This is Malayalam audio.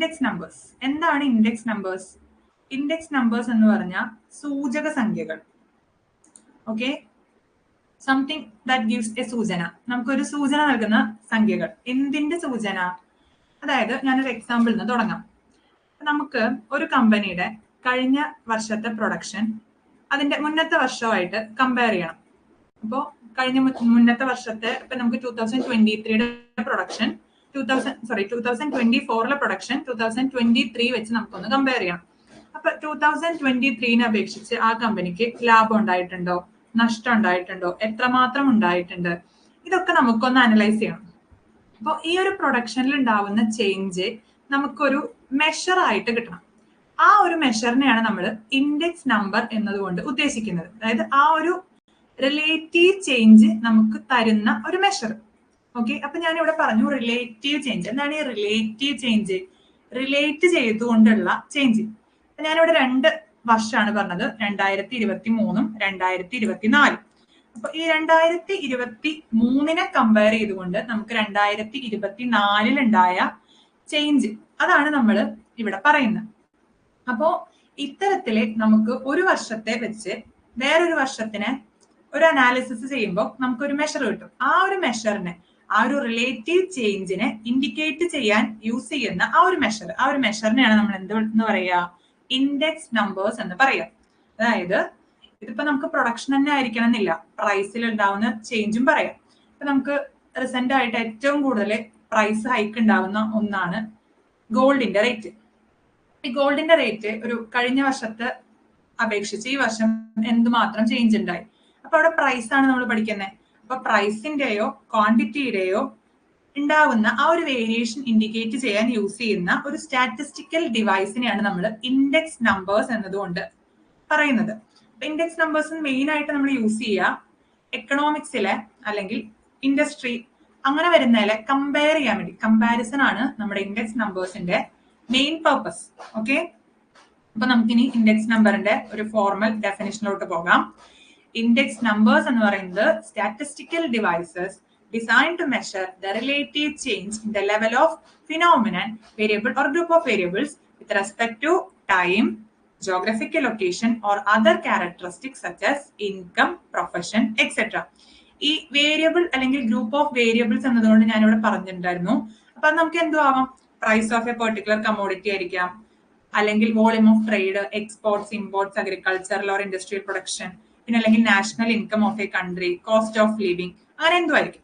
Index numbers. എന്താണ് ഇൻഡെക്സ് നമ്പേഴ്സ്? ഇൻഡെക്സ് നമ്പേഴ്സ് എന്ന് പറഞ്ഞാൽ സൂചക സംഖ്യകൾ. Okay, something that gives A സൂചന. നമുക്കൊരു സൂചന നൽകുന്ന സംഖ്യകൾ. എന്തിന്റെ സൂചന? അതായത് ഞാനൊരു എക്സാമ്പിളിൽ നിന്ന് തുടങ്ങാം. നമുക്ക് ഒരു കമ്പനിയുടെ കഴിഞ്ഞ വർഷത്തെ പ്രൊഡക്ഷൻ അതിന്റെ മുന്നത്തെ വർഷമായിട്ട് കമ്പയർ ചെയ്യണം. അപ്പോൾ കഴിഞ്ഞ മുന്നത്തെ വർഷത്തെ ഇപ്പൊ നമുക്ക് 2023യുടെ പ്രൊഡക്ഷൻ 2024ലെ പ്രൊഡക്ഷൻ 2023 വെച്ച് നമുക്കൊന്ന് കമ്പയർ ചെയ്യണം. അപ്പൊ 2023നെ അപേക്ഷിച്ച് ആ കമ്പനിക്ക് ലാഭം ഉണ്ടായിട്ടുണ്ടോ, നഷ്ടം ഉണ്ടായിട്ടുണ്ടോ, എത്രമാത്രം ഉണ്ടായിട്ടുണ്ട്, ഇതൊക്കെ നമുക്കൊന്ന് അനലൈസ് ചെയ്യണം. അപ്പോൾ ഈ ഒരു പ്രൊഡക്ഷനിൽ ഉണ്ടാവുന്ന ചേഞ്ച് നമുക്കൊരു മെഷർ ആയിട്ട് കിട്ടണം. ആ ഒരു മെഷറിനെയാണ് നമ്മൾ ഇൻഡെക്സ് നമ്പർ എന്നതുകൊണ്ട് ഉദ്ദേശിക്കുന്നത്. അതായത് ആ ഒരു റിലേറ്റീവ് ചേഞ്ച് നമുക്ക് തരുന്ന ഒരു മെഷർ. ഓക്കെ, അപ്പൊ ഞാൻ ഇവിടെ പറഞ്ഞു റിലേറ്റീവ് ചേഞ്ച്. എന്താണ് ഈ റിലേറ്റീവ് ചേഞ്ച്? റിലേറ്റ് ചെയ്തുകൊണ്ടുള്ള ചേഞ്ച്. ഞാനിവിടെ 2 വർഷമാണ് പറഞ്ഞത്, 2023 2024. അപ്പൊ ഈ 2023നെ കമ്പയർ ചെയ്തുകൊണ്ട് നമുക്ക് 2024 ഉണ്ടായ ചേഞ്ച് അതാണ് നമ്മൾ ഇവിടെ പറയുന്നത്. അപ്പോ ഇത്തരത്തില് നമുക്ക് ഒരു വർഷത്തെ വെച്ച് വേറൊരു വർഷത്തിനെ ഒരു അനാലിസിസ് ചെയ്യുമ്പോൾ നമുക്കൊരു മെഷർ കിട്ടും. ആ ഒരു മെഷറിനെ, ആ ഒരു റിലേറ്റീവ് ചേഞ്ചിനെ ഇൻഡിക്കേറ്റ് ചെയ്യാൻ യൂസ് ചെയ്യുന്ന ആ ഒരു മെഷറിനെയാണ് നമ്മൾ എന്തെന്ന് പറയുക? ഇൻഡെക്സ് നമ്പേഴ്സ് എന്ന് പറയാം. അതായത് ഇതിപ്പോ നമുക്ക് പ്രൊഡക്ഷൻ തന്നെ ആയിരിക്കണം എന്നില്ല, പ്രൈസിൽ ഉണ്ടാവുന്ന ചേഞ്ചും പറയാം. ഇപ്പൊ നമുക്ക് റീസെന്റ് ആയിട്ട് ഏറ്റവും കൂടുതൽ പ്രൈസ് ഹൈക്ക് ഉണ്ടാവുന്ന ഒന്നാണ് ഗോൾഡിന്റെ റേറ്റ്. ഈ ഗോൾഡിന്റെ റേറ്റ് ഒരു കഴിഞ്ഞ വർഷത്തെ അപേക്ഷിച്ച് ഈ വർഷം എന്തുമാത്രം ചേഞ്ച് ഉണ്ടായി. അപ്പൊ അവിടെ പ്രൈസ് ആണ് നമ്മൾ പഠിക്കുന്നത്. അപ്പൊ പ്രൈസിന്റെയോ ക്വാണ്ടിറ്റിയുടെയോ ഉണ്ടാവുന്ന ആ ഒരു വേരിയേഷൻ ഇൻഡിക്കേറ്റ് ചെയ്യാൻ യൂസ് ചെയ്യുന്ന ഒരു സ്റ്റാറ്റിസ്റ്റിക്കൽ ഡിവൈസിനെയാണ് നമ്മൾ ഇൻഡെക്സ് നമ്പേഴ്സ് എന്നതുകൊണ്ട് പറയുന്നത്. ഇൻഡെക്സ് നമ്പേഴ്സ് മെയിൻ ആയിട്ട് നമ്മൾ യൂസ് ചെയ്യുക എക്കണോമിക്സിലെ അല്ലെങ്കിൽ ഇൻഡസ്ട്രി അങ്ങനെ വരുന്നതിലെ കമ്പയർ ചെയ്യാൻ വേണ്ടി. കമ്പാരിസൺ ആണ് നമ്മുടെ ഇൻഡെക്സ് നമ്പേഴ്സിന്റെ മെയിൻ പർപ്പസ്. ഓക്കെ, അപ്പൊ നമുക്കിനി ഇൻഡെക്സ് നമ്പറിന്റെ ഒരു ഫോർമൽ ഡെഫിനിഷനിലോട്ട് പോകാം. ഇൻഡെക്സ് നമ്പേഴ്സ് എന്ന് പറയുന്നത് statistical devices designed to measure the relative change in the level of phenomenon, variable or group of variables with respect to time, geographical location or other characteristics such as income, profession, etc. ഈ വേരിയബിൾ അല്ലെങ്കിൽ ഗ്രൂപ്പ് ഓഫ് വേരിയബിൾസ് എന്നതുകൊണ്ട് ഞാൻ ഇവിടെ പറഞ്ഞിട്ടുണ്ടായിരുന്നു. അപ്പൊ നമുക്ക് എന്തു ആവാം? Price of a particular commodity ആയിരിക്കാം, അല്ലെങ്കിൽ volume of trade, exports, imports, agricultural or industrial production, പിന്നെ അല്ലെങ്കിൽ national income of a country, cost of living, അങ്ങനെ എന്തുമായിരിക്കും.